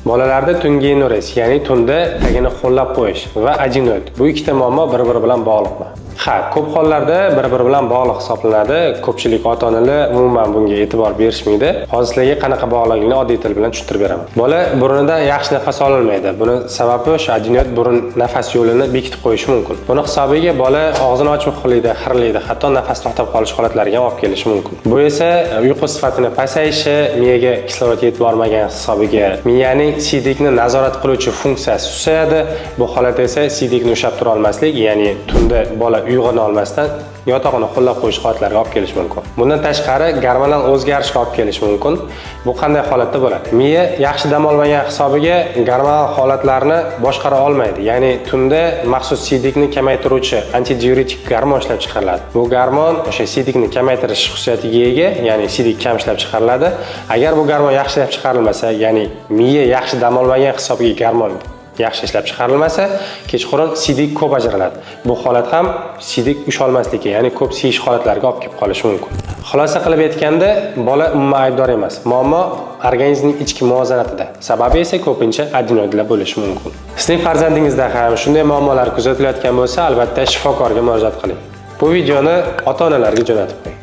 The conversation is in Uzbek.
Bolalarda tungi enuris, ya'ni tunda tagini qo'llab qo'yish va adenoid. Bu ikkita muammo bir-biri bilan bog'liqmi? Ha, ko'p hollarda bir-biri bilan bog'liq hisoblanadi. Ko'pchilik ota-onalar umuman bunga e'tibor berishmaydi. Hozir sizlarga qanaqa bog'liqligini oddiy til bilan tushuntirib beraman. Bola burnidan yaxshi nafas ololmaydi. Buni sababi o'sha adenoid burun nafas yo'lini bekitib qo'yishi mumkin. Buni hisobiga bola og'zini ochib uxlaydi, xirlaydi, hatto nafas to'xtab qolish holatlariga olib kelishi mumkin. Bu esa uyqu sifatining pasayishi, miyaga kislorod yetib bormagan hisobiga miyaning siydikni nazorat qiluvchi funksiyasi susayadi. Bu holat esa siydikni ushlab tura olmaslik, ya'ni tunda bola uyg'ona olmasdan yotog'ini qo'llab qo'yish holatlariga olib kelishi mumkin. Bundan tashqari gormonal o'zgarishga olib kelishi mumkin. Bu qanday holatda bo'ladi? Miya yaxshi dam olmagan hisobiga gormonal holatlarni boshqara olmaydi. Ya'ni tunda maxsus siydikni kamaytiruvchi antidiuretik gormon ishlab chiqariladi. Bu gormon o'sha siydikni kamaytirish xususiyatiga ega, ya'ni siydik kam ishlab chiqariladi. Agar bu gormon yaxshi ishlab chiqarilmasa, ya'ni miya yaxshi dam olmagan hisobiga gormon yaxshi ishlab chiqarilmasa, kechqurun siydik ko'p ajraladi. Bu holat ham siydik usholmaslikka, ya'ni ko'p siyish holatlariga olib kelib qolishi mumkin. Xulosa qilib aytganda, bola umuman aybdor emas. Muammo organizmning ichki muvozanatida. Sababi esa ko'pincha adenoidlar bo'lishi mumkin. Sizning farzandingizda ham shunday muammolar kuzatilayotgan bo'lsa, albatta shifokorga murojaat qiling. Bu videoni ota-onalarga jo'natib qo'ying.